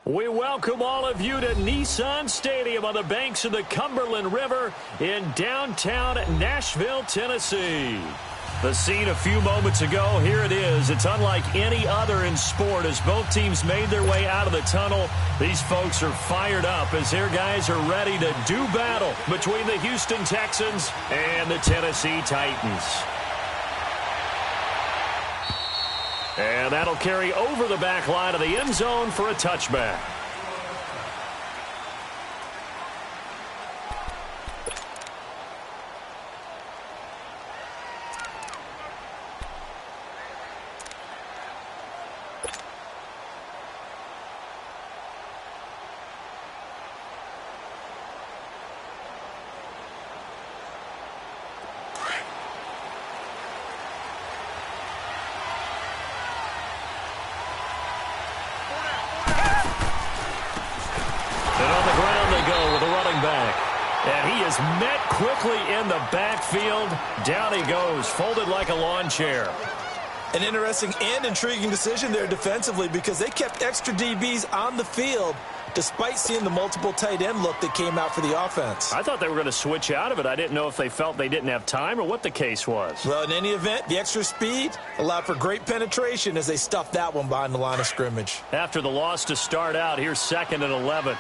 We welcome all of you to Nissan Stadium on the banks of the Cumberland River in downtown Nashville, Tennessee. The scene a few moments ago, here it is. It's unlike any other in sport as both teams made their way out of the tunnel. These folks are fired up as their guys are ready to do battle between the Houston Texans and the Tennessee Titans. And that'll carry over the back line of the end zone for a touchback. And he is met quickly in the backfield. Down he goes, folded like a lawn chair. An interesting and intriguing decision there defensively because they kept extra DBs on the field despite seeing the multiple tight end look that came out for the offense. I thought they were going to switch out of it. I didn't know if they felt they didn't have time or what the case was. Well, in any event, the extra speed allowed for great penetration as they stuffed that one behind the line of scrimmage. After the loss to start out, here's 2nd and 11.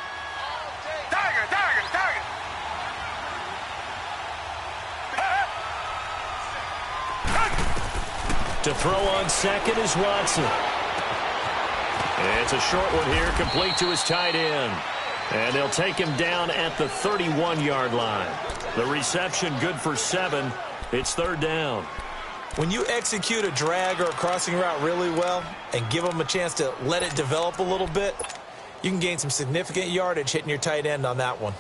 To throw on second is Watson. It's a short one here, complete to his tight end. And they'll take him down at the 31-yard line. The reception good for 7. It's 3rd down. When you execute a drag or a crossing route really well and give them a chance to let it develop a little bit, you can gain some significant yardage hitting your tight end on that one.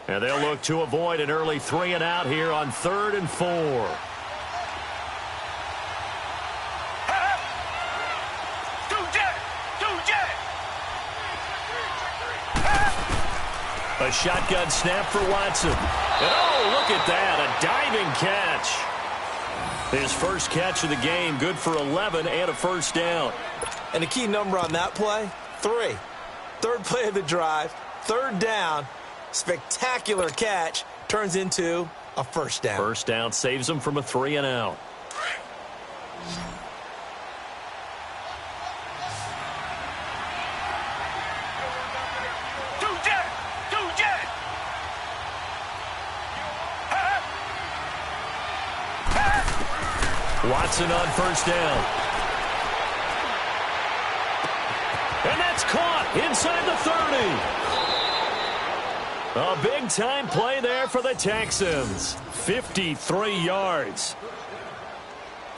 And they'll look to avoid an early 3 and out here on 3rd and 4. A shotgun snap for Watson. And oh, look at that, a diving catch. His first catch of the game, good for 11 and a 1st down. And the key number on that play, 3. 3rd play of the drive, 3rd down. Spectacular catch turns into a 1st down. 1st down saves him from a 3 and out. Watson on 1st down. And that's caught inside the 30. A big-time play there for the Texans. 53 yards.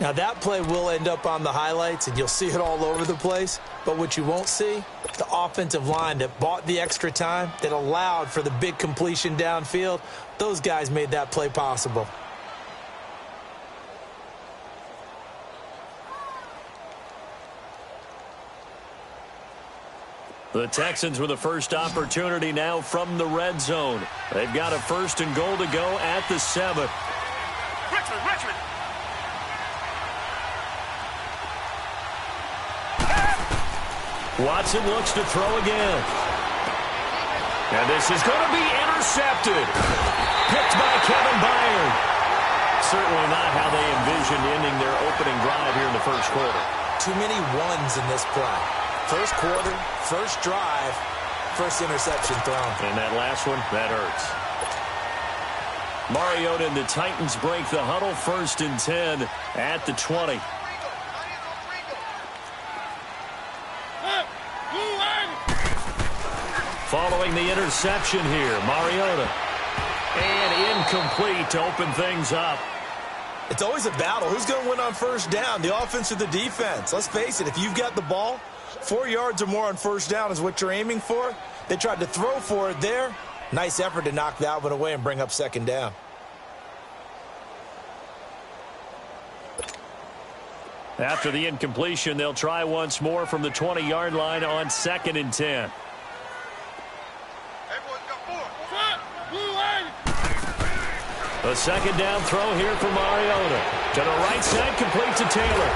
Now, that play will end up on the highlights, and you'll see it all over the place. But what you won't see, the offensive line that bought the extra time, that allowed for the big completion downfield, those guys made that play possible. The Texans with the first opportunity now from the red zone. They've got a 1st and goal to go at the 7. Richmond. Watson looks to throw again. And this is going to be intercepted. Picked by Kevin Byard. Certainly not how they envisioned ending their opening drive here in the 1st quarter. Too many ones in this play. 1st quarter, 1st drive, 1st interception thrown. And that last one, that hurts. Mariota and the Titans break the huddle, 1st and 10 at the 20. Following the interception here, Mariota. And incomplete to open things up. It's always a battle. Who's going to win on 1st down, the offense or the defense? Let's face it, if you've got the ball, 4 yards or more on 1st down is what you're aiming for. They tried to throw for it there. Nice effort to knock that one away and bring up 2nd down. After the incompletion, they'll try once more from the 20-yard line on 2nd and 10. A second down throw here for Mariota. To the right side, complete to Taylor.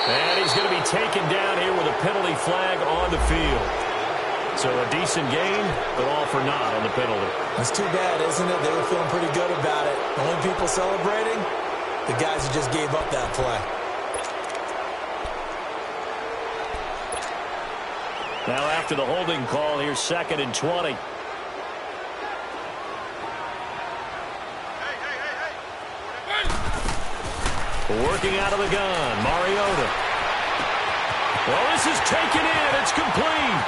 And he's going to be taken down here with a penalty flag on the field. So a decent gain, but all for naught on the penalty. That's too bad, isn't it? They were feeling pretty good about it. The only people celebrating, the guys who just gave up that play. Now after the holding call, here's 2nd and 20. Working out of the gun, Mariota. Well, this is taken in. It's complete.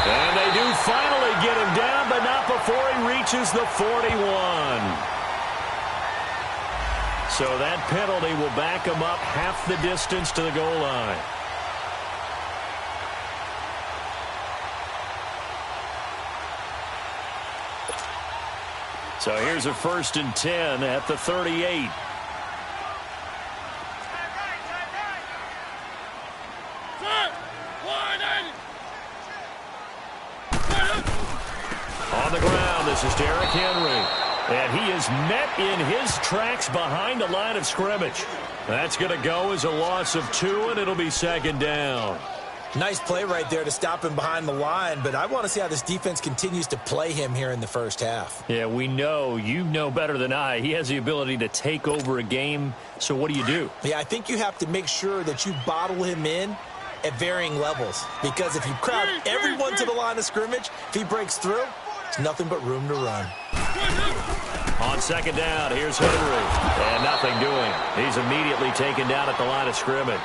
And they do finally get him down, but not before he reaches the 41. So that penalty will back him up half the distance to the goal line. So here's a 1st and 10 at the 38. On the ground, this is Derrick Henry. And he is met in his tracks behind the line of scrimmage. That's going to go as a loss of 2, and it'll be 2nd down. Nice play right there to stop him behind the line, but I want to see how this defense continues to play him here in the first half. Yeah, we know. You know better than I. He has the ability to take over a game, so what do? Yeah, I think you have to make sure that you bottle him in at varying levels, because if you crowd everyone to the line of scrimmage, if he breaks through, it's nothing but room to run. On 2nd down, here's Henry. And nothing doing. He's immediately taken down at the line of scrimmage.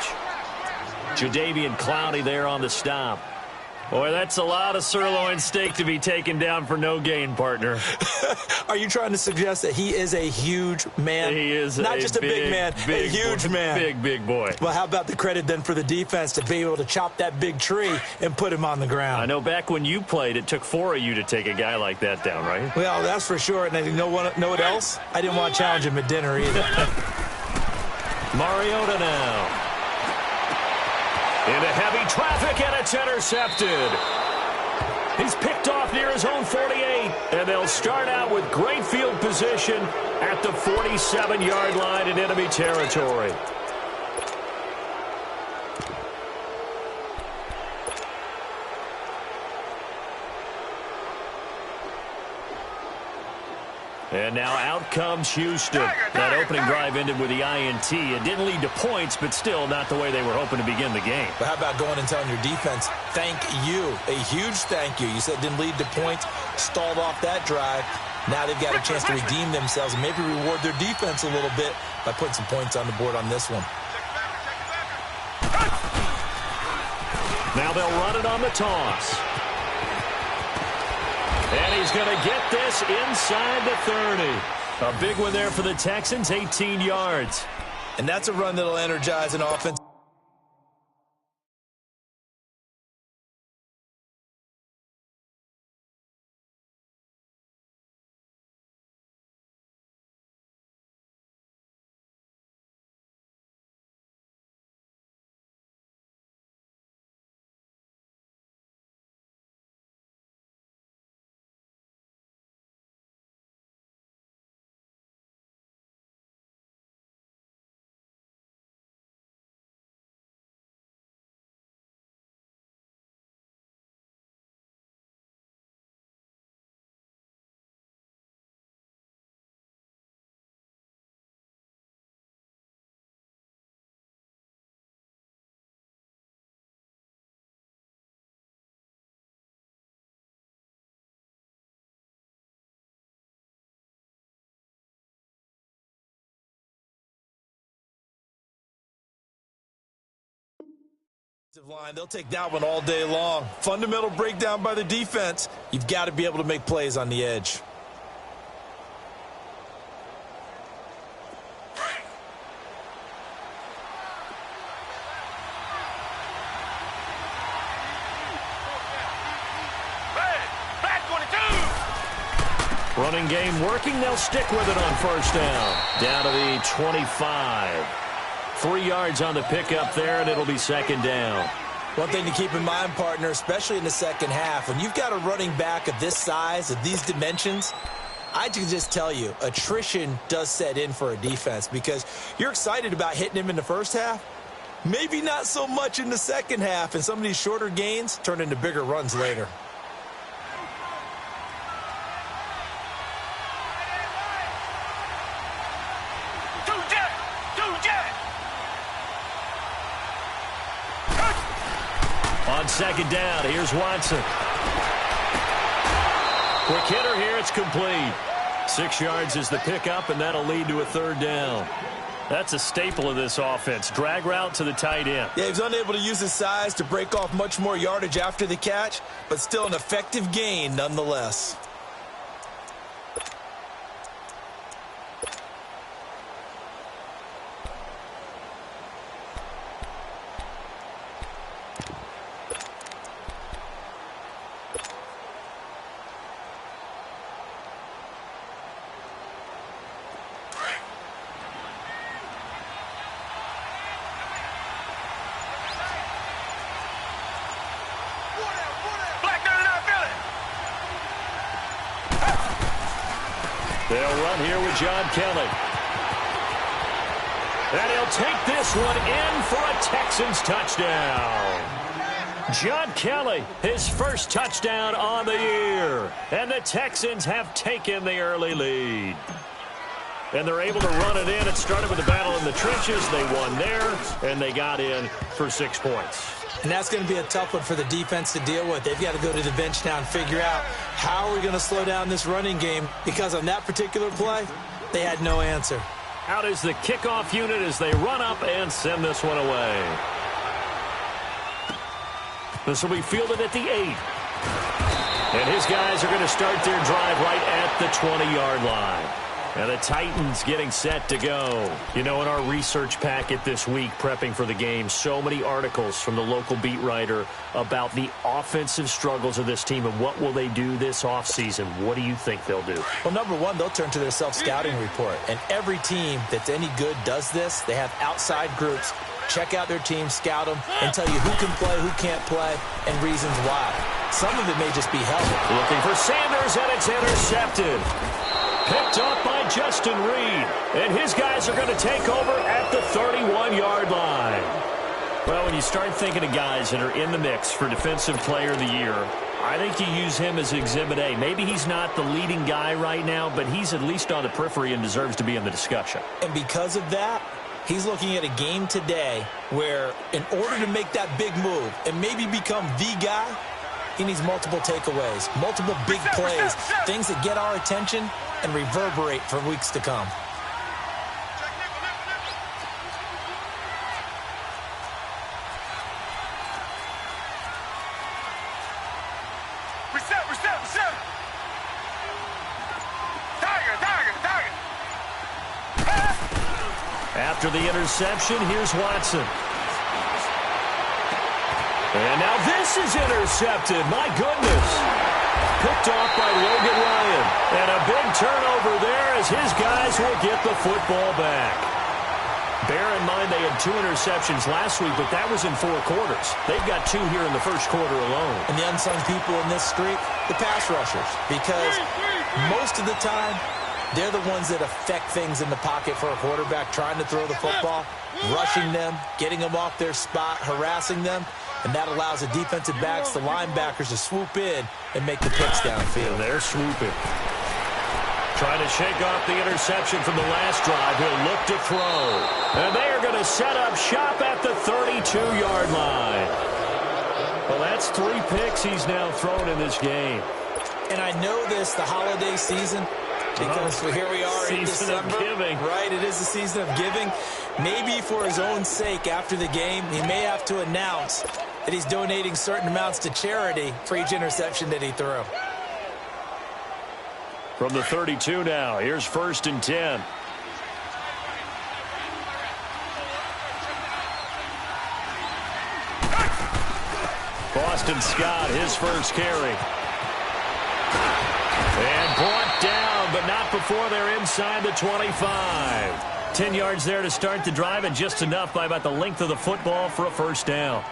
Jadeveon Clowney there on the stop. Boy, that's a lot of sirloin steak to be taken down for no gain, partner. Are you trying to suggest that he is a huge man? He is not just a big man, a huge man. Big boy. Well, how about the credit then for the defense to be able to chop that big tree and put him on the ground? I know back when you played, it took 4 of you to take a guy like that down, right? Well, that's for sure. And you know what else? I didn't want to challenge him at dinner either. Mariota now. Into heavy traffic, and it's intercepted. He's picked off near his own 48, and they'll start out with great field position at the 47-yard line in enemy territory. And now out comes Houston. That opening drive ended with the INT. It didn't lead to points, but still not the way they were hoping to begin the game. But how about going and telling your defense, thank you, a huge thank you. You said it didn't lead to points, stalled off that drive. Now they've got a chance to redeem themselves and maybe reward their defense a little bit by putting some points on the board on this one. Now they'll run it on the toss. And he's going to get this inside the 30. A big one there for the Texans, 18 yards. And that's a run that'll energize an offense. Line. They'll take that one all day long. Fundamental breakdown by the defense. You've got to be able to make plays on the edge. Running game working. They'll stick with it on 1st down. Down to the 25. 3 yards on the pickup there, and it'll be 2nd down. One thing to keep in mind, partner, especially in the second half, when you've got a running back of this size, of these dimensions, I can just tell you, attrition does set in for a defense because you're excited about hitting him in the first half. Maybe not so much in the second half, and some of these shorter gains turn into bigger runs later. On second down, here's Watson. Quick hitter here, it's complete. 6 yards is the pickup, and that'll lead to a third down. That's a staple of this offense. Drag route to the tight end. Yeah, he was unable to use his size to break off much more yardage after the catch, but still an effective gain nonetheless. They'll run here with John Kelly. And he'll take this one in for a Texans touchdown. John Kelly, his first touchdown on the year. And the Texans have taken the early lead. And they're able to run it in. It started with a battle in the trenches. They won there, and they got in for 6 points. And that's going to be a tough one for the defense to deal with. They've got to go to the bench now and figure out how are we going to slow down this running game, because on that particular play, they had no answer. Out is the kickoff unit as they run up and send this one away. This will be fielded at the 8. And his guys are going to start their drive right at the 20-yard line. And the Titans getting set to go. You know, in our research packet this week, prepping for the game, so many articles from the local beat writer about the offensive struggles of this team and what will they do this offseason. What do you think they'll do? Well, number one, they'll turn to their self-scouting report. And every team that's any good does this. They have outside groups. Check out their team, scout them, and tell you who can play, who can't play, and reasons why. Some of it may just be health. Looking for Sanders, and it's intercepted. Picked up by Justin Reed. And his guys are going to take over at the 31-yard line. Well, when you start thinking of guys that are in the mix for Defensive Player of the Year, I think you use him as Exhibit A. Maybe he's not the leading guy right now, but he's at least on the periphery and deserves to be in the discussion. And because of that, he's looking at a game today where in order to make that big move and maybe become the guy, he needs multiple takeaways, multiple big plays, things that get our attention and reverberate for weeks to come. Reset. Target. After the interception, here's Watson. And now this is intercepted. My goodness. Picked off by Logan Ryan. And a big turnover there as his guys will get the football back. Bear in mind they had 2 interceptions last week, but that was in 4 quarters. They've got 2 here in the first quarter alone. And the unsung people in this streak, the pass rushers. Because most of the time, they're the ones that affect things in the pocket for a quarterback, trying to throw the football, rushing them, getting them off their spot, harassing them. And that allows the defensive backs, the linebackers, to swoop in and make the picks downfield. And they're swooping. Trying to shake off the interception from the last drive. He'll look to throw. And they are going to set up shop at the 32-yard line. Well, that's 3 picks he's now thrown in this game. And I know this, the holiday season, because here we are in December. Season of giving. Right, it is the season of giving. Maybe for his own sake after the game, he may have to announce that he's donating certain amounts to charity for each interception that he threw. From the 32 now, here's 1st and 10. Boston Scott, his first carry. And brought down, but not before they're inside the 25. 10 yards there to start the drive, and just enough by about the length of the football for a first down.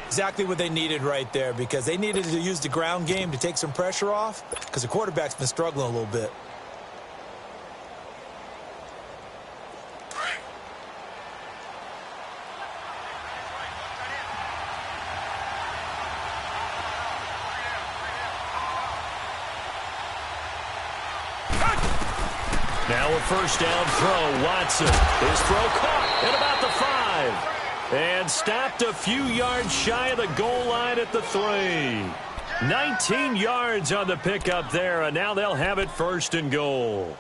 Exactly what they needed right there, because they needed to use the ground game to take some pressure off, because the quarterback's been struggling a little bit. Now a first down throw. Watson. His throw caught at about the 5. And stopped a few yards shy of the goal line at the 3. 19 yards on the pickup there, and now they'll have it first and goal.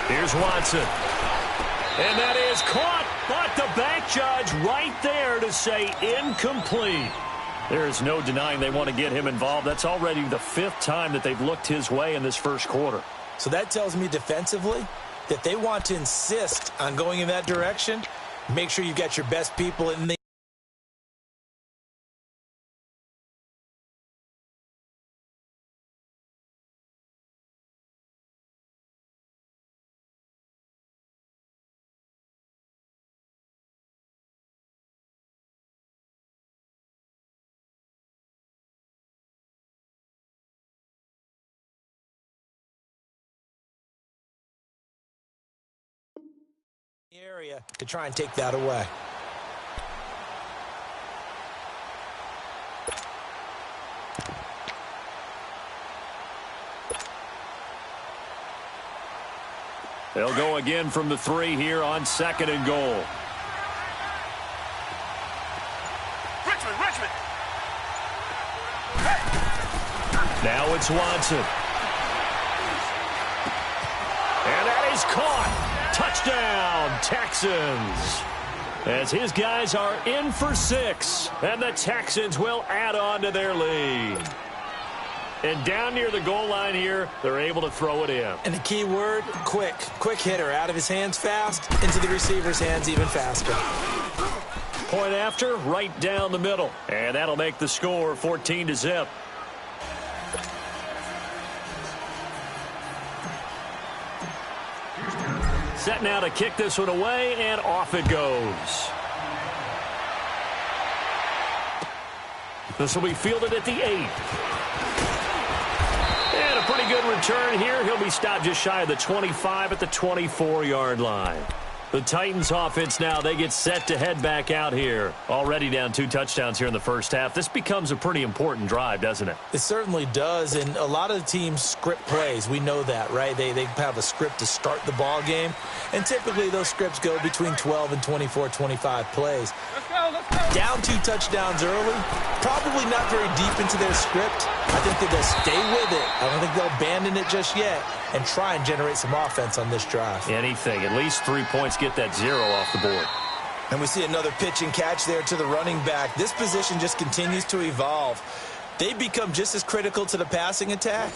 Here's Watson. And that is caught, but the back judge right there to say incomplete. There is no denying they want to get him involved. That's already the 5th time that they've looked his way in this first quarter. So that tells me defensively that they want to insist on going in that direction. Make sure you've got your best people in the area to try and take that away. They'll go again from the 3 here on 2nd and goal. Richmond. Now it's Watson. And that is caught. Touchdown, Texans. As his guys are in for 6. And the Texans will add on to their lead. And down near the goal line here, they're able to throw it in. And the key word, quick. Quick hitter. Out of his hands fast, into the receiver's hands even faster. Point after, right down the middle. And that'll make the score 14-0. Set now to kick this one away, and off it goes. This will be fielded at the 8. And a pretty good return here. He'll be stopped just shy of the 25 at the 24-yard line. The Titans offense now, they get set to head back out here. Already down 2 touchdowns here in the first half. This becomes a pretty important drive, doesn't it? It certainly does, and a lot of the teams script plays. We know that, right? They have a script to start the ball game, and typically those scripts go between 12 and 24, 25 plays. Let's go. Down 2 touchdowns early, probably not very deep into their script. I think that they'll stay with it. I don't think they'll abandon it just yet and try and generate some offense on this drive. Anything. At least 3 points, get that 0 off the board. And we see another pitch and catch there to the running back. This position just continues to evolve. They become just as critical to the passing attack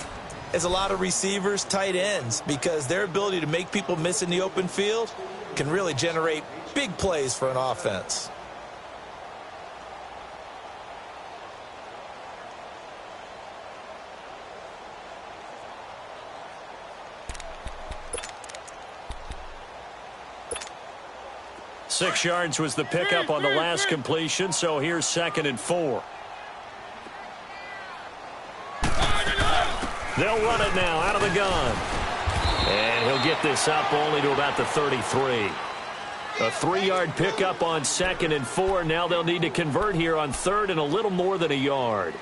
as a lot of receivers, tight ends, because their ability to make people miss in the open field can really generate big plays for an offense. Six yards was the pickup on the last completion, so here's 2nd and 4. They'll run it now out of the gun. And he'll get this up only to about the 33. A 3-yard pickup on 2nd and 4. Now they'll need to convert here on 3rd and a little more than a yard.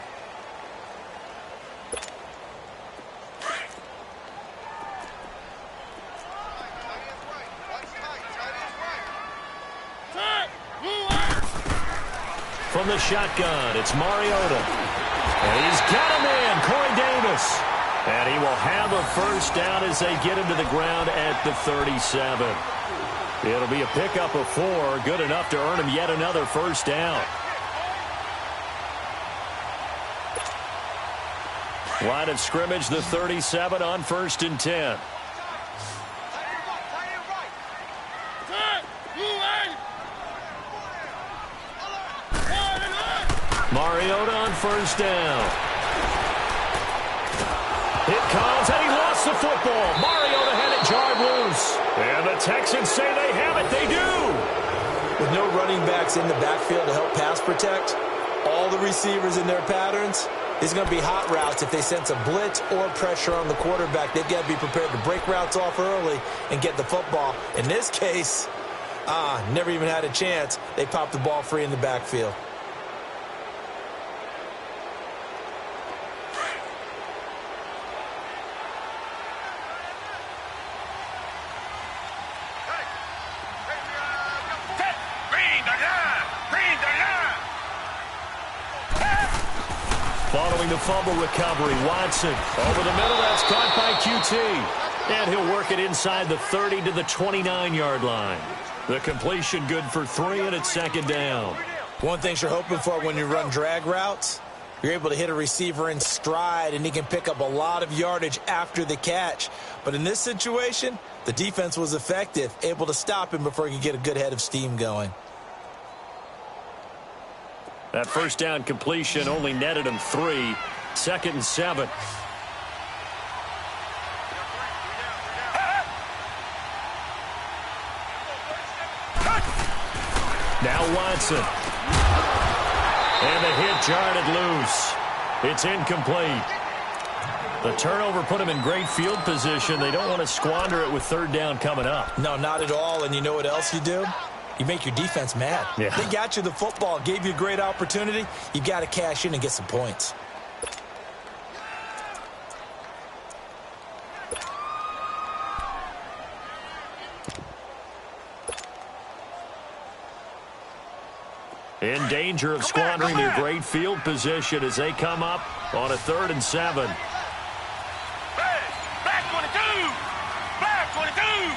From the shotgun, it's Mariota. And he's got him in, Corey Davis. And he will have a first down as they get him to the ground at the 37. It'll be a pickup of 4, good enough to earn him yet another first down. Line of scrimmage, the 37 on 1st and 10. Mariota on first down. It comes, and he lost the football. Mariota had it jarred Texans say they have it. They do. With no running backs in the backfield to help pass protect, all the receivers in their patterns, there's going to be hot routes if they sense a blitz or pressure on the quarterback. They've got to be prepared to break routes off early and get the football. In this case, never even had a chance. They popped the ball free in the backfield. Following the fumble recovery, Watson over the middle. That's caught by QT. And he'll work it inside the 30 to the 29-yard line. The completion good for 3, and it's second down. One thing you're hoping for when you run drag routes, you're able to hit a receiver in stride, and he can pick up a lot of yardage after the catch. But in this situation, the defense was effective, able to stop him before he could get a good head of steam going. That first down completion only netted him 3. Second and 7. Now Watson. And the hit jarred it loose. It's incomplete. The turnover put him in great field position. They don't want to squander it with third down coming up. No, not at all. And you know what else you do? You make your defense mad. Yeah. They got you the football, gave you a great opportunity. You got to cash in and get some points. In danger of squandering their great field position as they come up on a 3rd and 7. Back 22! Back 22!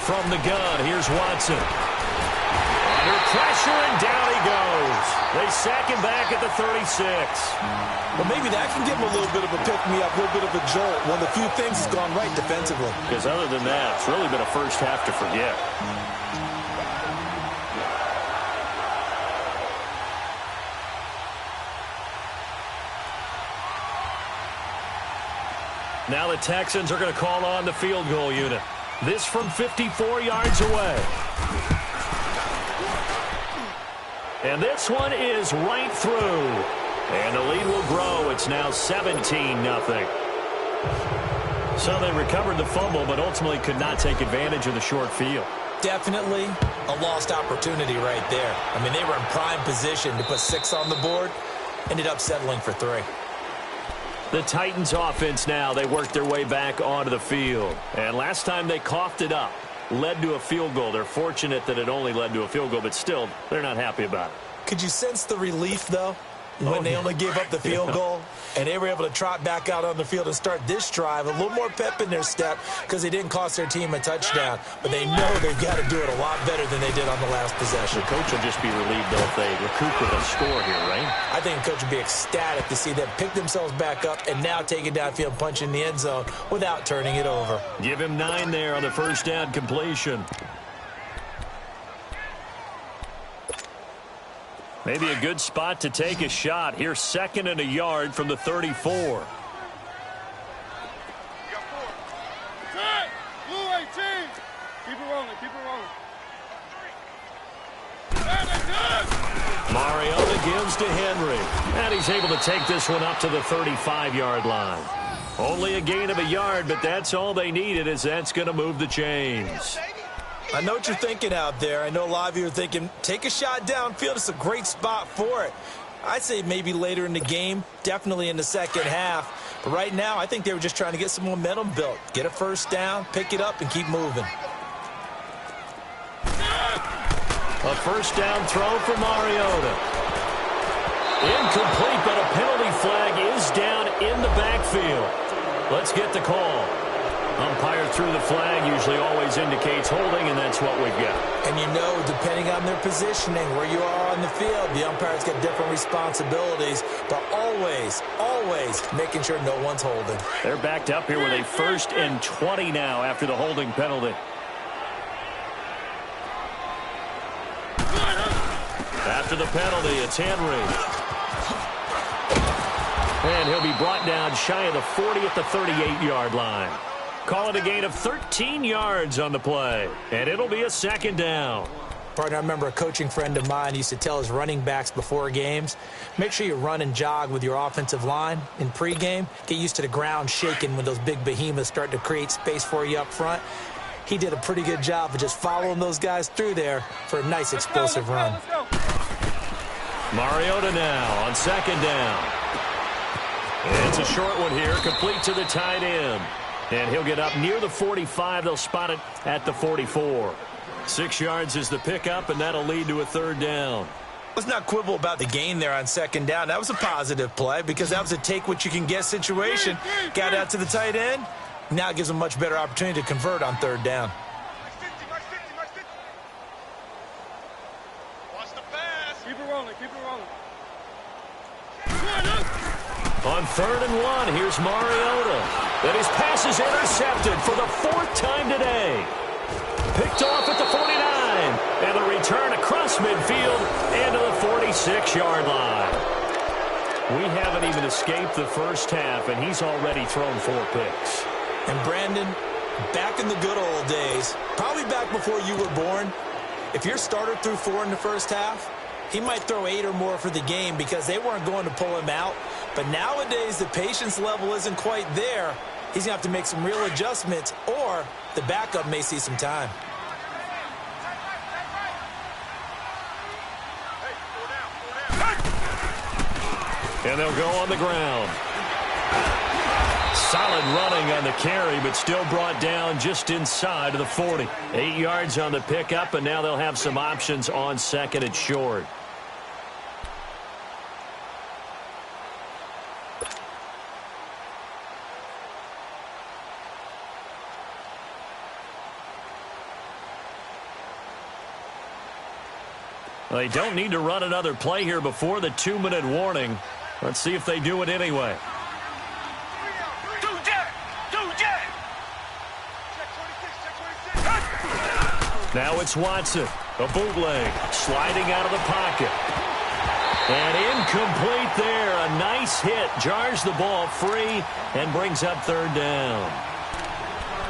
From the gun, here's Watson. Under pressure, and down he goes. They sack him back at the 36. Well, maybe that can give him a little bit of a pick-me-up, a little bit of a jolt. One of the few things has gone right defensively. Because other than that, it's really been a first half to forget. Now the Texans are going to call on the field goal unit. This from 54 yards away. And this one is right through. And the lead will grow. It's now 17-0. So they recovered the fumble, but ultimately could not take advantage of the short field. Definitely a lost opportunity right there. I mean, they were in prime position to put 6 on the board. Ended up settling for 3. The Titans offense now, they worked their way back onto the field. And last time they coughed it up, led to a field goal. They're fortunate that it only led to a field goal, but still, they're not happy about it. Could you sense the relief, though, when they only gave up the field goal and they were able to trot back out on the field and start this drive? A little more pep in their step because they didn't cost their team a touchdown, but they know they've got to do it a lot better than they did on the last possession. The coach will just be relieved, though, if they recoup with a score here, right? I think the coach would be ecstatic to see them pick themselves back up and now take it downfield, punch in the end zone without turning it over. Give him 9 there on the first down completion. Maybe a good spot to take a shot. Here's 2nd and a yard from the 34. Blue 18! Keep it rolling, keep it rolling. Mariota gives to Henry. And he's able to take this one up to the 35-yard line. Only a gain of a yard, but that's all they needed, as that's going to move the chains. I know what you're thinking out there. I know a lot of you are thinking, take a shot downfield. It's a great spot for it. I'd say maybe later in the game, definitely in the second half. But right now, I think they were just trying to get some momentum built. Get a first down, pick it up, and keep moving. A first down throw for Mariota. Incomplete, but a penalty flag is down in the backfield. Let's get the call. Umpire threw the flag, usually always indicates holding, and that's what we've got. And you know, depending on their positioning, where you are on the field, the umpire's got different responsibilities, but always, always making sure no one's holding. They're backed up here with a 1st and 20 now after the holding penalty. After the penalty, it's Henry. And he'll be brought down shy of the 40 at the 38-yard line. Call it a gain of 13 yards on the play. And it'll be a second down. Partner, I remember a coaching friend of mine used to tell his running backs before games, make sure you run and jog with your offensive line in pregame. Get used to the ground shaking when those big behemoths start to create space for you up front. He did a pretty good job of just following those guys through there for a nice explosive run. Mariota now on second down. It's a short one here, complete to the tight end. And he'll get up near the 45. They'll spot it at the 44. 6 yards is the pickup, and that'll lead to a third down. Let's not quibble about the gain there on second down. That was a positive play because that was a take-what-you-can-get situation. Got out to the tight end. Now it gives them a much better opportunity to convert on third down. Watch the pass. Keep it rolling. Keep it rolling. On 3rd and 1, here's Mariota. And his pass is intercepted for the 4th time today. Picked off at the 49. And the return across midfield and to the 46-yard line. We haven't even escaped the first half, and he's already thrown 4 picks. And Brandon, back in the good old days, probably back before you were born, if your starter threw 4 in the first half, he might throw 8 or more for the game because they weren't going to pull him out. But nowadays, the patience level isn't quite there. He's going to have to make some real adjustments, or the backup may see some time. And they'll go on the ground. Solid running on the carry, but still brought down just inside of the 40. 8 yards on the pickup, and now they'll have some options on second and short. They don't need to run another play here before the 2-minute warning. Let's see if they do it anyway. Now it's Watson. A bootleg. Sliding out of the pocket. And incomplete there. A nice hit. Jars the ball free and brings up 3rd down.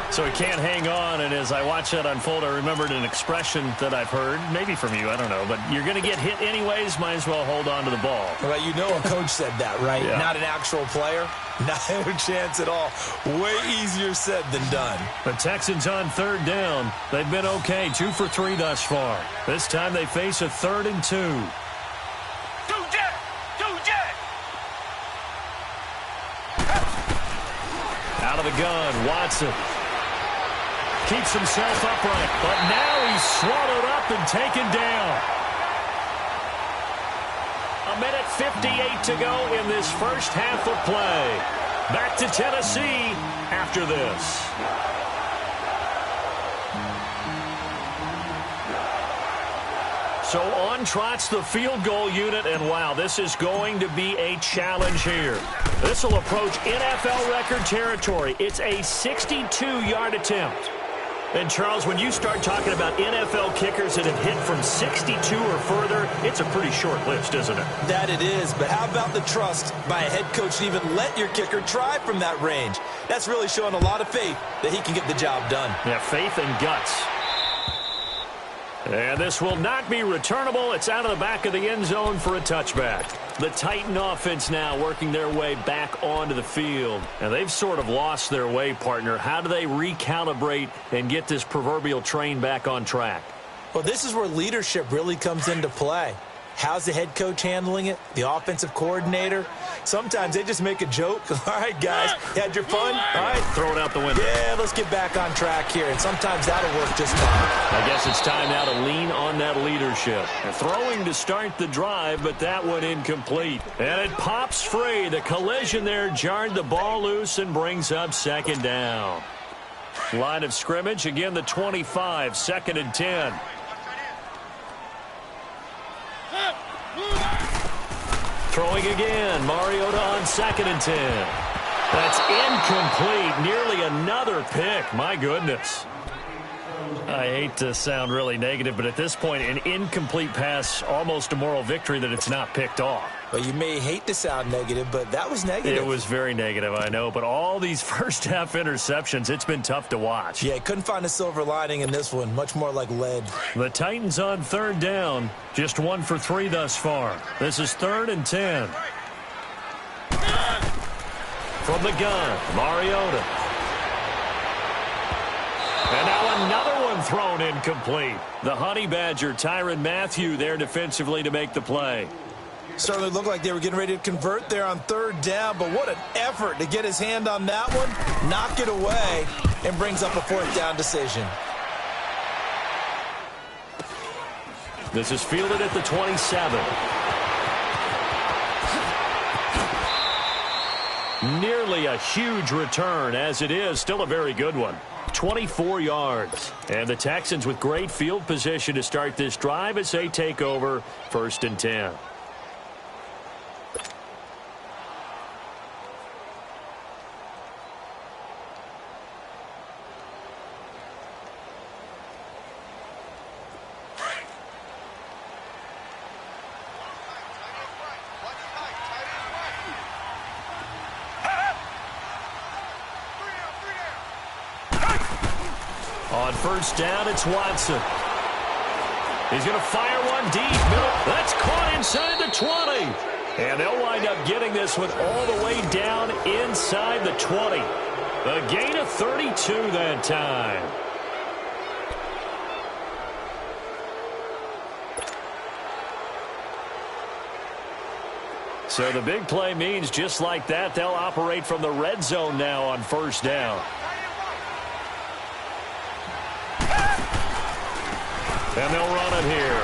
So he can't hang on, and as I watch that unfold, I remembered an expression that I've heard, maybe from you, I don't know, but you're going to get hit anyways, might as well hold on to the ball. Well, you know a coach said that, right? Yeah. Not an actual player. Not a chance at all. Way easier said than done. The Texans on 3rd down. They've been okay, 2 for 3 thus far. This time they face a 3rd and 2. Out of the gun, Watson. Keeps himself upright, but now he's swallowed up and taken down. 1:58 to go in this first half of play. Back to Tennessee after this. So on trots the field goal unit, and wow, this is going to be a challenge here. This will approach NFL record territory. It's a 62-yard attempt. And, Charles, when you start talking about NFL kickers that have hit from 62 or further, it's a pretty short list, isn't it? That it is, but how about the trust by a head coach to even let your kicker try from that range? That's really showing a lot of faith that he can get the job done. Yeah, faith and guts. And this will not be returnable. It's out of the back of the end zone for a touchback. The Titan offense now working their way back onto the field. And they've sort of lost their way, partner. How do they recalibrate and get this proverbial train back on track? Well, this is where leadership really comes into play. How's the head coach handling it? The offensive coordinator? Sometimes they just make a joke. All right, guys, had your fun? All right, throw it out the window. Yeah, let's get back on track here. And sometimes that'll work just fine. I guess it's time now to lean on that leadership. Throwing to start the drive, but that one incomplete. And it pops free. The collision there jarred the ball loose and brings up 2nd down. Line of scrimmage, again the 25, 2nd and 10. Throwing again, Mariota on 2nd and 10. That's incomplete, nearly another pick. My goodness. I hate to sound really negative, but at this point, an incomplete pass, almost a moral victory that it's not picked off. Well, you may hate to sound negative, but that was negative. It was very negative, I know. But all these first-half interceptions, it's been tough to watch. Yeah, couldn't find a silver lining in this one. Much more like lead. The Titans on third down. Just 1 for 3 thus far. This is 3rd and 10. From the gun, Mariota. And now another one thrown incomplete. The Honey Badger, Tyrann Mathieu, there defensively to make the play. Certainly looked like they were getting ready to convert there on third down, but what an effort to get his hand on that one, knock it away, and brings up a 4th down decision. This is fielded at the 27. Nearly a huge return, as it is still a very good one. 24 yards. And the Texans with great field position to start this drive as they take over 1st and 10. On 1st down, it's Watson. He's going to fire one deep. Middle. That's caught inside the 20. And they'll wind up getting this one all the way down inside the 20. A gain of 32 that time. So the big play means just like that, they'll operate from the red zone now on 1st down. And they'll run it here.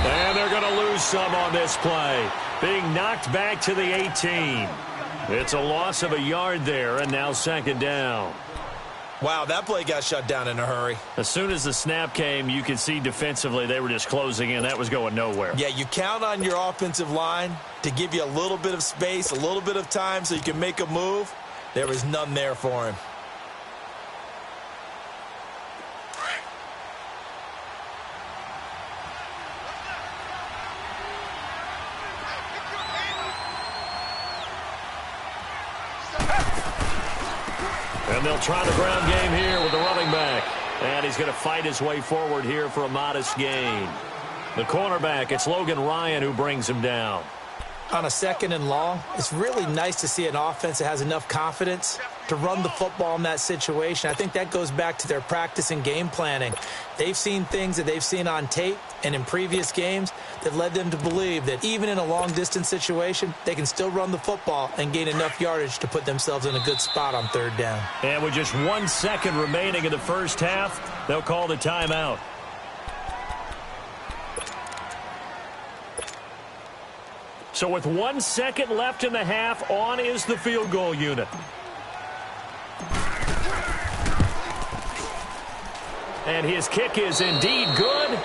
And they're going to lose some on this play. Being knocked back to the 18. It's a loss of a yard there, and now 2nd down. Wow, that play got shut down in a hurry. As soon as the snap came, you could see defensively they were just closing in. That was going nowhere. Yeah, you count on your offensive line to give you a little bit of space, a little bit of time so you can make a move. There was none there for him. And they'll try the ground game here with the running back. And he's going to fight his way forward here for a modest gain. The cornerback, it's Logan Ryan who brings him down. On a 2nd and long, it's really nice to see an offense that has enough confidence to run the football in that situation. I think that goes back to their practice and game planning. They've seen things that they've seen on tape and in previous games that led them to believe that even in a long-distance situation, they can still run the football and gain enough yardage to put themselves in a good spot on 3rd down. And with just 1 second remaining in the first half, they'll call the timeout. So with 1 second left in the half, on is the field goal unit. And his kick is indeed good.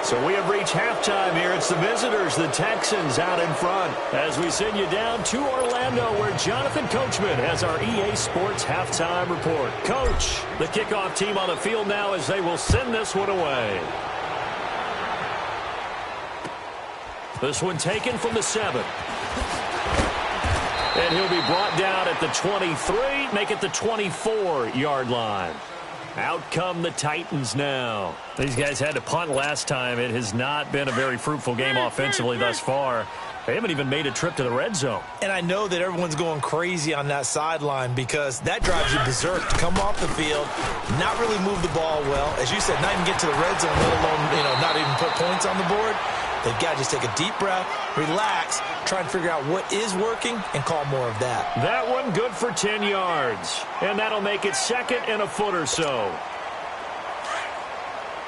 So we have reached halftime here. It's the visitors, the Texans, out in front. As we send you down to Orlando, where Jonathan Coachman has our EA Sports halftime report. Coach, the kickoff team on the field now as they will send this one away. This one taken from the 7. And he'll be brought down at the 23, make it the 24-yard line. Out come the Titans now. These guys had to punt last time. It has not been a very fruitful game offensively thus far. They haven't even made a trip to the red zone. And I know that everyone's going crazy on that sideline because that drives you berserk to come off the field, not really move the ball well. As you said, not even get to the red zone, let alone, not even put points on the board. They've got to just take a deep breath, relax, try and figure out what is working, and call more of that. That one good for 10 yards. And that'll make it 2nd and a foot or so.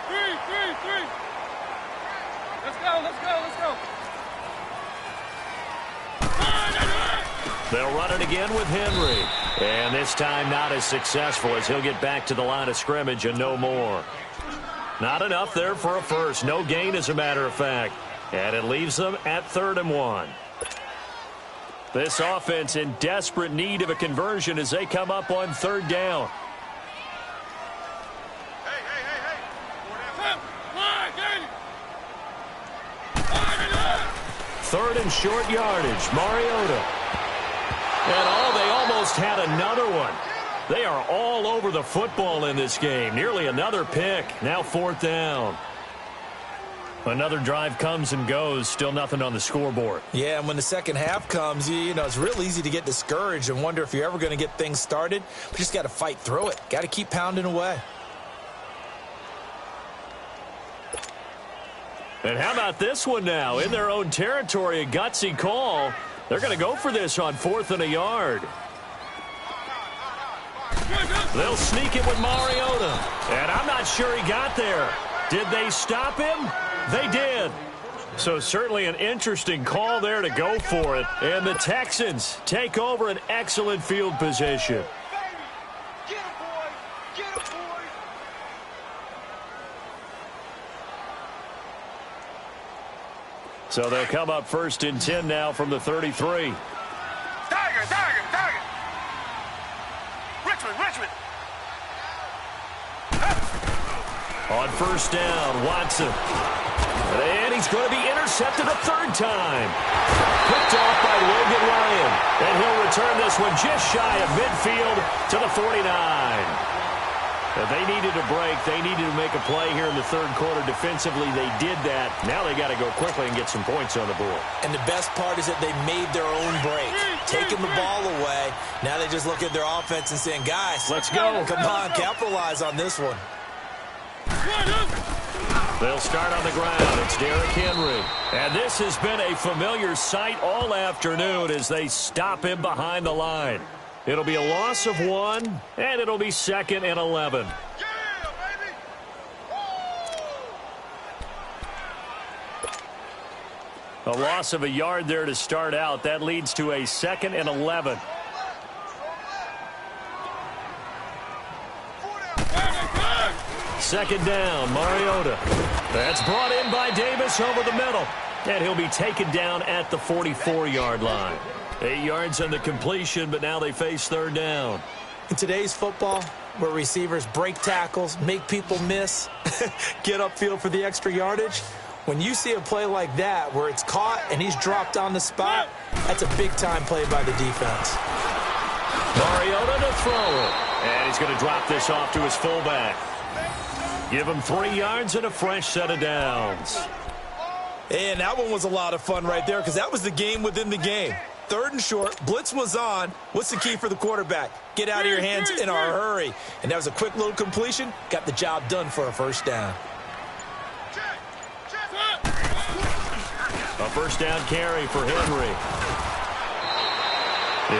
Three. Let's go. They'll run it again with Henry. And this time not as successful as he'll get back to the line of scrimmage and no more. Not enough there for a first. No gain, as a matter of fact. And it leaves them at 3rd and 1. This offense in desperate need of a conversion as they come up on 3rd down. third and short yardage. Mariota. And they almost had another one. They are all over the football in this game. Nearly another pick. Now fourth down. Another drive comes and goes. Still nothing on the scoreboard. Yeah, and when the second half comes, you know, it's real easy to get discouraged and wonder if you're ever going to get things started. But you just got to fight through it. Got to keep pounding away. And how about this one now? In their own territory, a gutsy call. They're going to go for this on 4th and a yard. They'll sneak it with Mariota. And I'm not sure he got there. Did they stop him? They did. So certainly an interesting call there to go for it. And the Texans take over an excellent field position. So they'll come up 1st and 10 now from the 33. Tiger. Richmond. On 1st down, Watson. And he's going to be intercepted a third time. Picked off by Logan Ryan. And he'll return this one just shy of midfield to the 49. They needed a break. They needed to make a play here in the third quarter. Defensively, they did that. Now they got to go quickly and get some points on the board. And the best part is that they made their own break. Taking the ball away. Now they just look at their offense and saying, guys, let's go. Come on, capitalize on this one. They'll start on the ground. It's Derrick Henry. And this has been a familiar sight all afternoon as they stop him behind the line. It'll be a loss of 1, and it'll be 2nd and 11. A loss of a yard there to start out. That leads to a 2nd and 11. Second down, Mariota. That's brought in by Davis over the middle. And he'll be taken down at the 44-yard line. 8 yards on the completion, but now they face third down. In today's football, where receivers break tackles, make people miss, get upfield for the extra yardage, when you see a play like that where it's caught and he's dropped on the spot, that's a big-time play by the defense. Mariota to throw it. And he's going to drop this off to his fullback. Give him 3 yards and a fresh set of downs. And that one was a lot of fun right there because that was the game within the game. 3rd and short, blitz was on. What's the key for the quarterback? Get out of your hands in a hurry. And that was a quick little completion. Got the job done for a first down. A first down carry for Henry.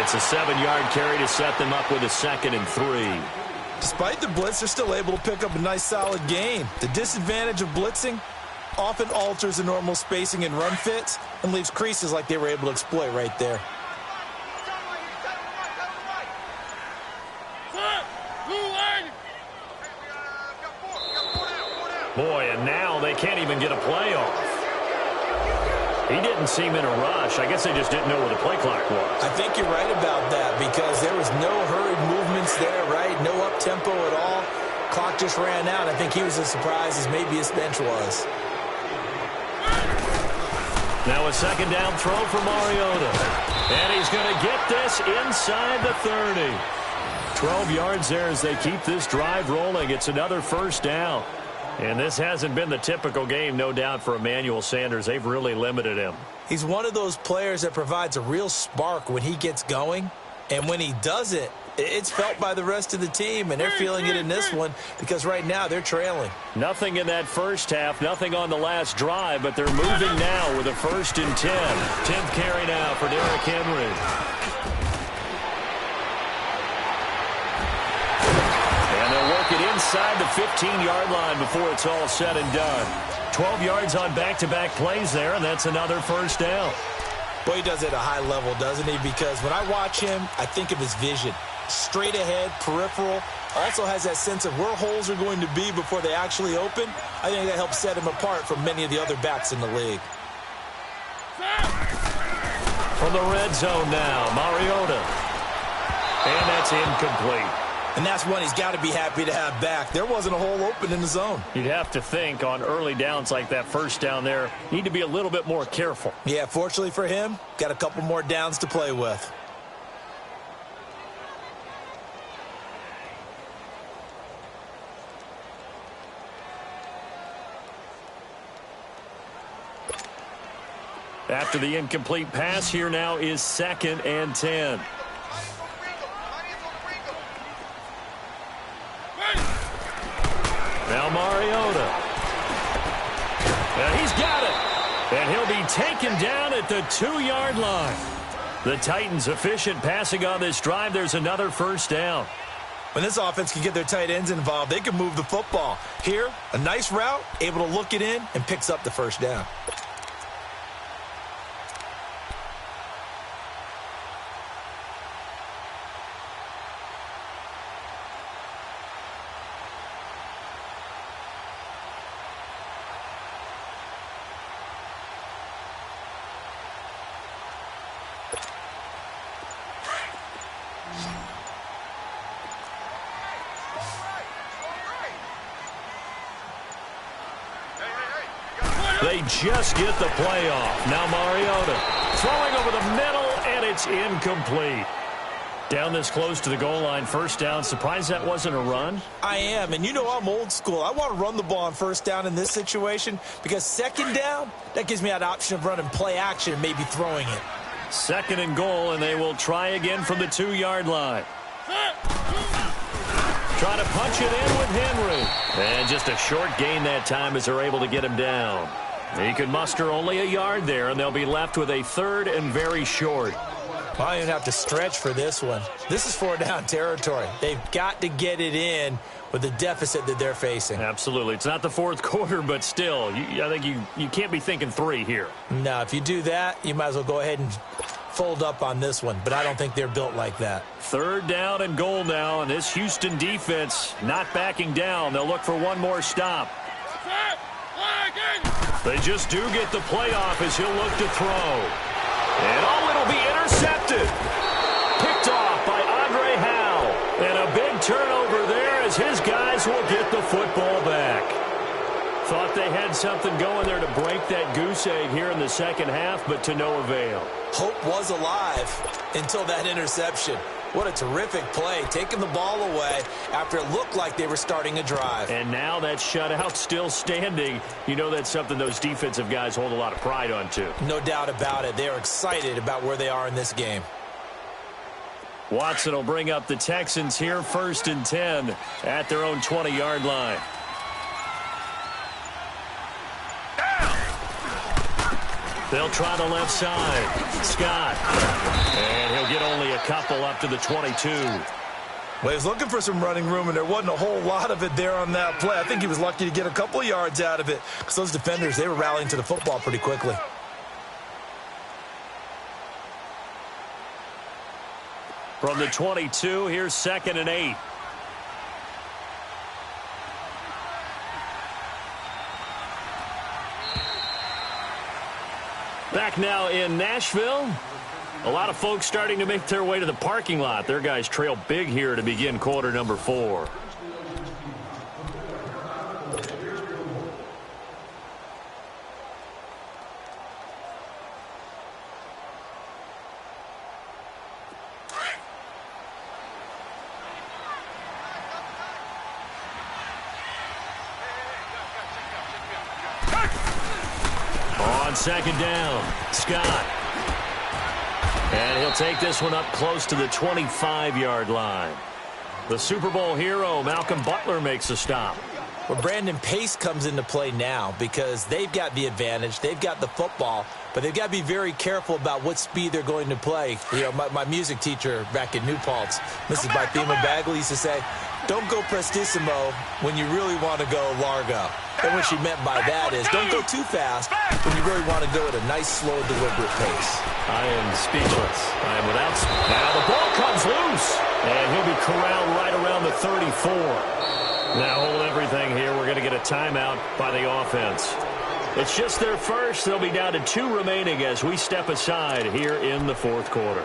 It's a 7-yard carry to set them up with a 2nd and 3. Despite the blitz, they're still able to pick up a nice, solid gain. The disadvantage of blitzing often alters the normal spacing and run fits and leaves creases like they were able to exploit right there. Boy, and now they can't even get a play off. He didn't seem in a rush. I guess they just didn't know where the play clock was. I think you're right about that because there was no hurried movements there, right? No up-tempo at all. Clock just ran out. I think he was as surprised as maybe his bench was. Now a second down throw for Mariota. And he's going to get this inside the 30. 12 yards there as they keep this drive rolling. It's another first down. And this hasn't been the typical game, no doubt, for Emmanuel Sanders. They've really limited him. He's one of those players that provides a real spark when he gets going. And when he does it, it's felt by the rest of the team, and they're feeling it in this one because right now they're trailing. Nothing in that first half, nothing on the last drive, but they're moving now with a 1st and 10. 10th carry now for Derrick Henry. And they'll work it inside the 15-yard line before it's all said and done. 12 yards on back-to-back plays there, and that's another first down. Boy, he does it at a high level, doesn't he? Because when I watch him, I think of his vision. Straight ahead, peripheral. Also has that sense of where holes are going to be before they actually open. I think that helps set him apart from many of the other backs in the league. From the red zone now, Mariota. And that's incomplete. And that's one he's got to be happy to have back. There wasn't a hole open in the zone. You'd have to think on early downs like that first down there, need to be a little bit more careful. Yeah, fortunately for him, got a couple more downs to play with. After the incomplete pass, here now is 2nd and 10. Now Mariota. And he's got it. And he'll be taken down at the 2-yard line. The Titans efficient passing on this drive. There's another first down. When this offense can get their tight ends involved, they can move the football. Here, a nice route, able to look it in, and picks up the first down. They just get the play off. Now Mariota throwing over the middle, and it's incomplete. Down this close to the goal line, first down. Surprised that wasn't a run? I am, and you know I'm old school. I want to run the ball on first down in this situation because second down, that gives me that option of running play action and maybe throwing it. 2nd and goal, and they will try again from the 2-yard line. Trying to punch it in with Henry. And just a short gain that time as they're able to get him down. He can muster only a yard there, and they'll be left with a 3rd and very short. Well, I don't even have to stretch for this one. This is 4-down territory. They've got to get it in with the deficit that they're facing. Absolutely. It's not the 4th quarter, but still, I think you can't be thinking 3 here. No, if you do that, you might as well go ahead and fold up on this one, but I don't think they're built like that. 3rd down and goal now, and this Houston defense not backing down. They'll look for one more stop. They just do get the playoff as he'll look to throw. And it'll be intercepted. Picked off by Andre Howell. And a big turnover there as his guys will get the football back. Thought they had something going there to break that goose egg here in the second half, but to no avail. Hope was alive until that interception. What a terrific play, taking the ball away after it looked like they were starting a drive. And now that shutout still standing. You know that's something those defensive guys hold a lot of pride on, too. No doubt about it. They are excited about where they are in this game. Watson will bring up the Texans here, 1st and 10 at their own 20-yard line. They'll try the left side. Scott. And he'll get only a couple up to the 22. Well, he was looking for some running room, and there wasn't a whole lot of it there on that play. I think he was lucky to get a couple yards out of it because those defenders, they were rallying to the football pretty quickly. From the 22, here's 2nd and 8. Back now in Nashville. A lot of folks starting to make their way to the parking lot. Their guys trail big here to begin quarter number 4. On 2nd down, Scott. And he'll take this one up close to the 25-yard line. The Super Bowl hero, Malcolm Butler, makes a stop. Well, Brandon, pace comes into play now because they've got the advantage. They've got the football, but they've got to be very careful about what speed they're going to play. You know, my music teacher back in New Paltz, Mrs. Bythema Bagley, used to say, don't go prestissimo when you really want to go largo. And what she meant by that is don't go too fast when you really want to go at a nice, slow, deliberate pace. I am speechless. I am without... Now the ball comes loose, and he'll be corralled right around the 34. Now hold everything here. We're going to get a timeout by the offense. It's just their first. They'll be down to 2 remaining as we step aside here in the 4th quarter.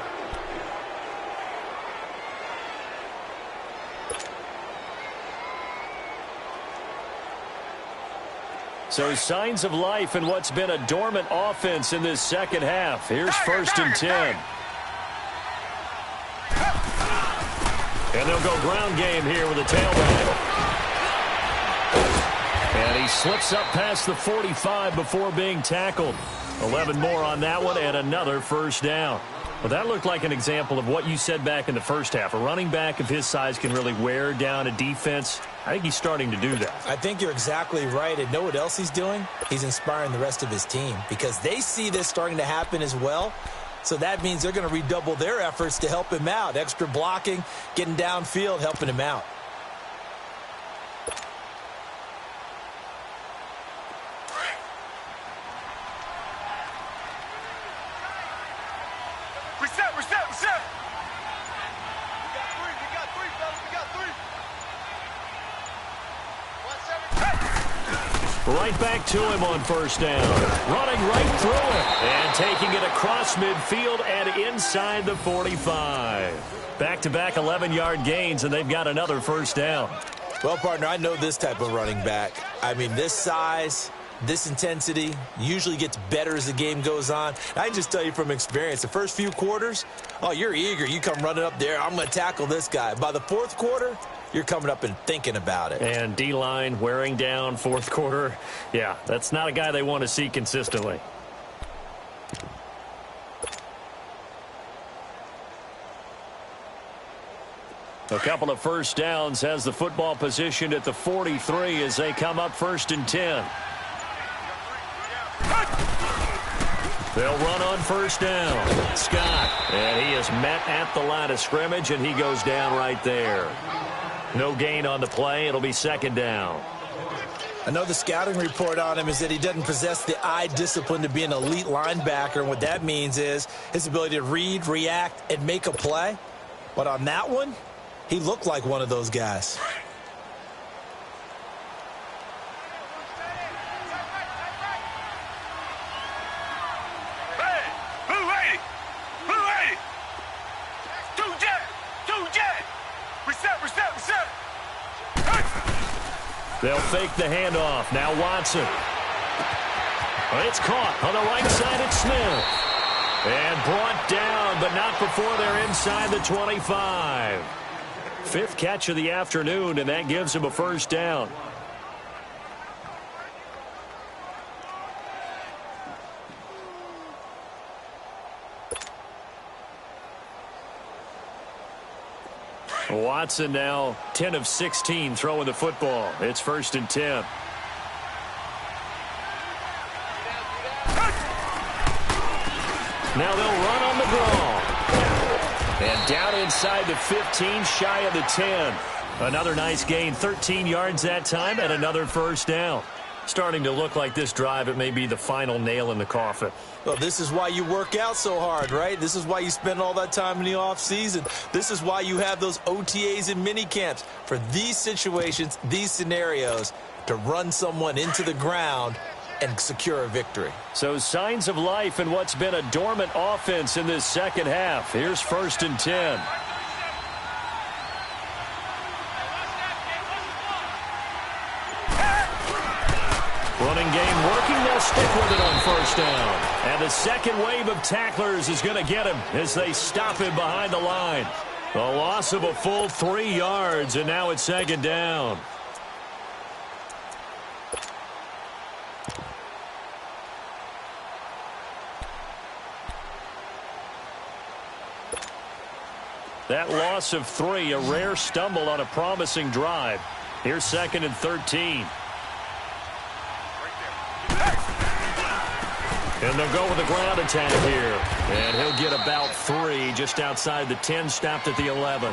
So signs of life in what's been a dormant offense in this second half. Here's 1st and 10. And they'll go ground game here with a tailback. And he slips up past the 45 before being tackled. 11 more on that one and another 1st down. Well, that looked like an example of what you said back in the first half. A running back of his size can really wear down a defense. I think he's starting to do that. I think you're exactly right. And know what else he's doing? He's inspiring the rest of his team because they see this starting to happen as well. So that means they're going to redouble their efforts to help him out. Extra blocking, getting downfield, helping him out. Reset. We got three, fellas. We got three. Right back to him on 1st down. Running right through it. And taking it across midfield and inside the 45. Back-to-back 11-yard gains, and they've got another 1st down. Well, partner, I know this type of running back. I mean, this size, this intensity usually gets better as the game goes on. I can just tell you from experience, the first few quarters, oh, you're eager. You come running up there, I'm going to tackle this guy. By the 4th quarter, you're coming up and thinking about it. And D-line wearing down 4th quarter. Yeah, that's not a guy they want to see consistently. A couple of 1st downs has the football positioned at the 43 as they come up 1st and 10. They'll run on 1st down. Scott, and he is met at the line of scrimmage, and he goes down right there. No gain on the play. It'll be 2nd down. I know the scouting report on him is that he doesn't possess the eye discipline to be an elite linebacker, and what that means is his ability to read, react, and make a play. But on that one, he looked like one of those guys. They'll fake the handoff. Now Watson. It's caught on the right side at Smith. And brought down, but not before they're inside the 25. 5th catch of the afternoon, and that gives him a 1st down. Watson now 10 of 16 throwing the football. It's 1st and 10. Now they'll run on the draw. And down inside the 15, shy of the 10. Another nice gain, 13 yards that time, and another 1st down. Starting to look like this drive, it may be the final nail in the coffin. Well, this is why you work out so hard, right? This is why you spend all that time in the offseason. This is why you have those OTAs and mini camps for these situations, these scenarios, to run someone into the ground and secure a victory. So signs of life in what's been a dormant offense in this second half. Here's 1st and 10. Running game working. They'll stick with it on 1st down. And the second wave of tacklers is going to get him as they stop him behind the line. A loss of a full 3 yards, and now it's 2nd down. That loss of 3, a rare stumble on a promising drive. Here's 2nd and 13. And they'll go with a ground attack here. And he'll get about 3 just outside the 10, stopped at the 11.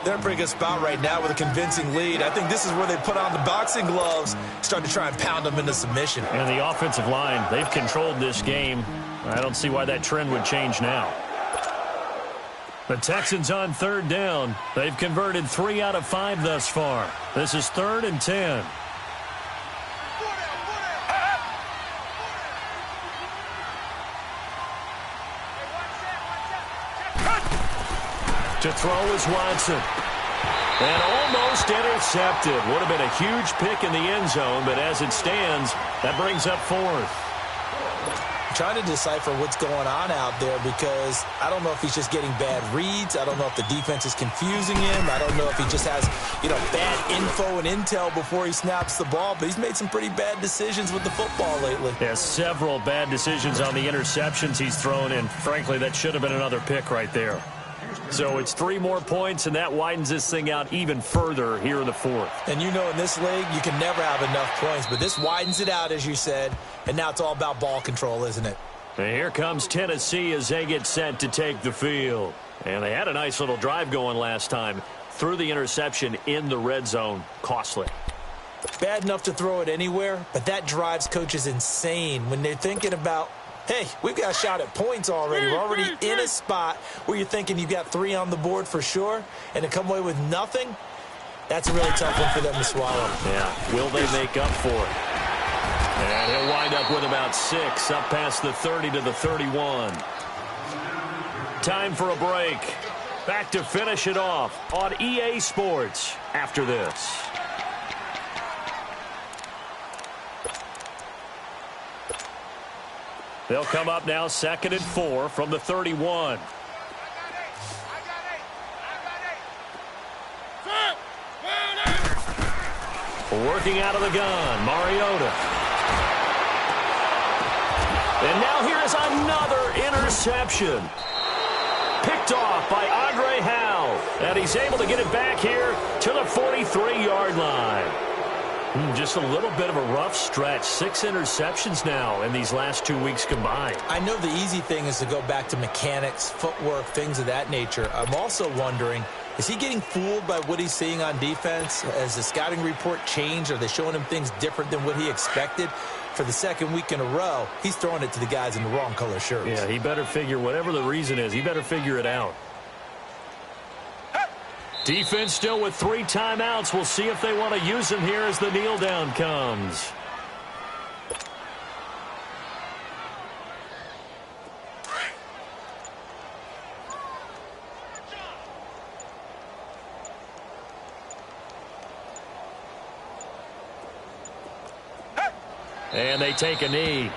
They're in a pretty good spot right now with a convincing lead. I think this is where they put on the boxing gloves, start to try and pound them into submission. And the offensive line, they've controlled this game. I don't see why that trend would change now. The Texans on 3rd down. They've converted 3 out of 5 thus far. This is 3rd and 10. To throw is Watson. And almost Almost intercepted. Would have been a huge pick in the end zone, but as it stands, that brings up fourth. Trying to decipher what's going on out there because I don't know if he's just getting bad reads. I don't know if the defense is confusing him. I don't know if he just has, bad info and intel before he snaps the ball. But he's made some pretty bad decisions with the football lately. Yeah, several bad decisions on the interceptions he's thrown, and frankly, that should have been another pick right there. So it's 3 more points, and that widens this thing out even further here in the fourth. And in this league, you can never have enough points, but this widens it out, as you said, and now it's all about ball control, isn't it? And here comes Tennessee as they get set to take the field. And they had a nice little drive going last time. Threw the interception in the red zone. Costly. Bad enough to throw it anywhere, but that drives coaches insane when they're thinking about, hey, we've got a shot at points already. We're already in a spot where you're thinking you've got 3 on the board for sure, and to come away with nothing, that's a really tough one for them to swallow. Yeah, will they make up for it? And he'll wind up with about 6, up past the 30 to the 31. Time for a break. Back to finish it off on EA Sports after this. They'll come up now 2nd and 4 from the 31. Working out of the gun, Mariota. And now here is another interception. Picked off by Andre Howell. And he's able to get it back here to the 43-yard line. Just a little bit of a rough stretch. 6 interceptions now in these last 2 weeks combined. I know the easy thing is to go back to mechanics, footwork, things of that nature. I'm also wondering, is he getting fooled by what he's seeing on defense? Has the scouting report changed? Are they showing him things different than what he expected? For the 2nd week in a row, he's throwing it to the guys in the wrong color shirts. Yeah, he better figure, whatever the reason is, he better figure it out. Defense still with 3 timeouts. We'll see if they want to use them here as the kneel down comes. And they take a knee.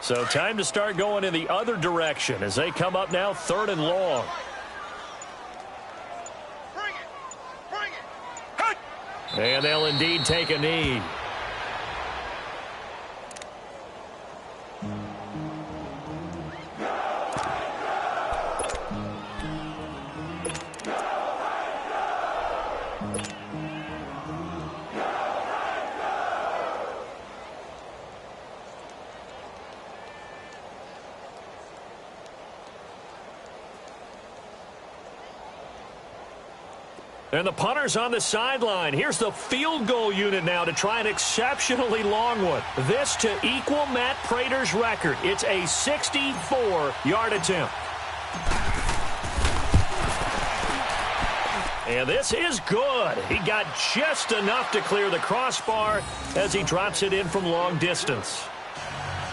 So time to start going in the other direction as they come up now 3rd and long. Bring it. Hey! And they'll indeed take a knee. And the punter's on the sideline. Here's the field goal unit now to try an exceptionally long one. This to equal Matt Prater's record. It's a 64-yard attempt. And this is good. He got just enough to clear the crossbar as he drops it in from long distance.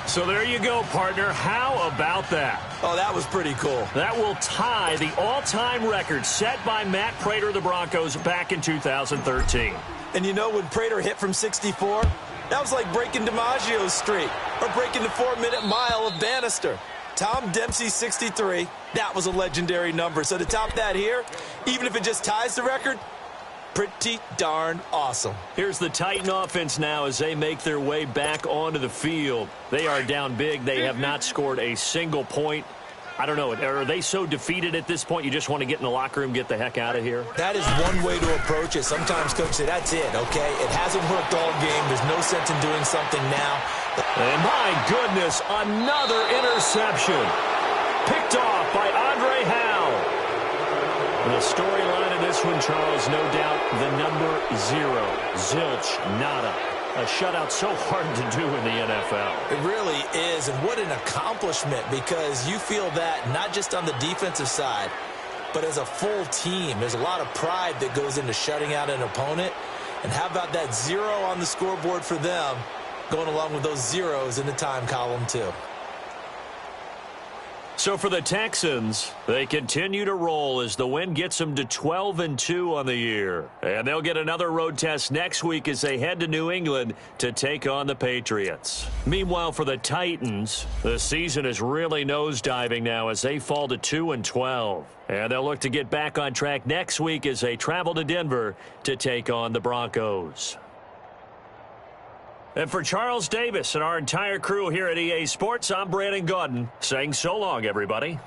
So there you go, partner. How about that? Oh, that was pretty cool. That will tie the all-time record set by Matt Prater of the Broncos back in 2013. And when Prater hit from 64, that was like breaking DiMaggio's streak or breaking the 4-minute mile of Bannister. Tom Dempsey, 63. That was a legendary number. So to top that here, even if it just ties the record, pretty darn awesome. Here's the Titan offense now as they make their way back onto the field. They are down big. They have not scored a single point. I don't know. Are they so defeated at this point you just want to get in the locker room, get the heck out of here? That is one way to approach it. Sometimes coaches say, that's it, okay? It hasn't worked all game. There's no sense in doing something now. And my goodness, another interception. Picked off by Andre Howell. The storyline of this one, Charles, no doubt the number 0. Zilch, nada. A shutout so hard to do in the NFL. It really is, and what an accomplishment, because you feel that not just on the defensive side, but as a full team. There's a lot of pride that goes into shutting out an opponent. And how about that 0 on the scoreboard for them, going along with those zeros in the time column, too. So for the Texans, they continue to roll as the win gets them to 12-2 on the year. And they'll get another road test next week as they head to New England to take on the Patriots. Meanwhile, for the Titans, the season is really nosediving now as they fall to 2-12. And they'll look to get back on track next week as they travel to Denver to take on the Broncos. And for Charles Davis and our entire crew here at EA Sports, I'm Brandon Gaudin saying so long, everybody.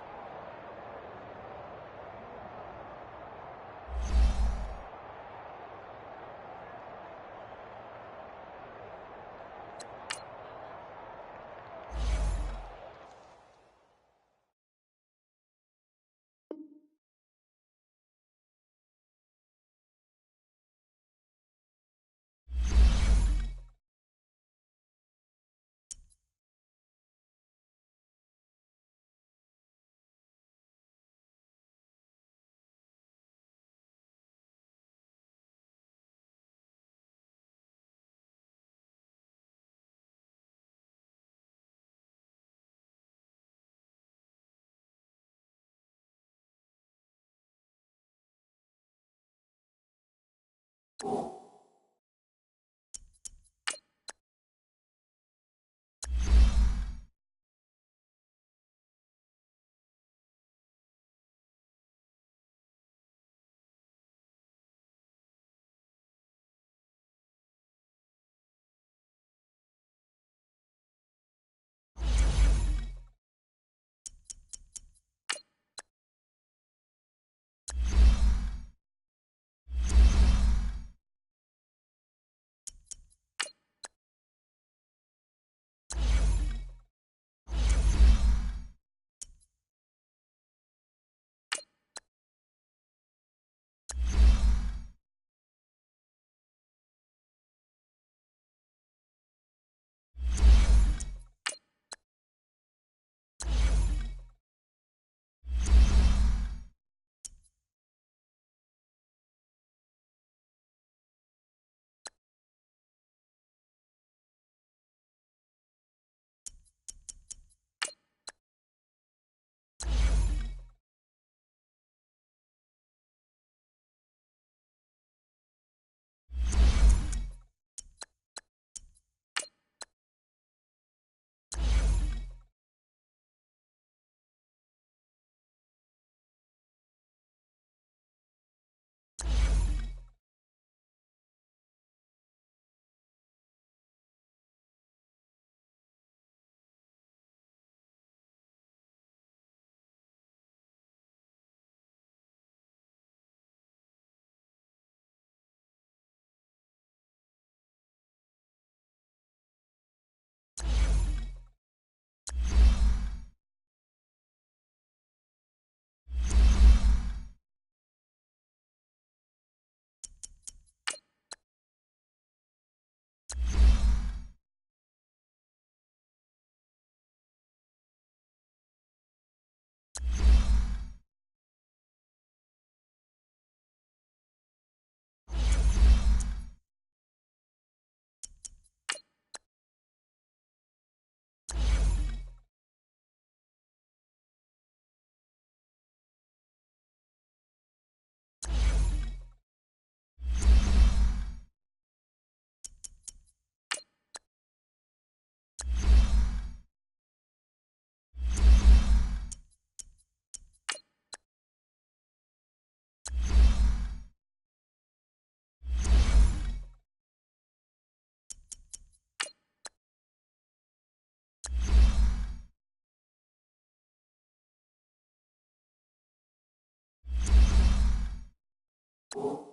Oh.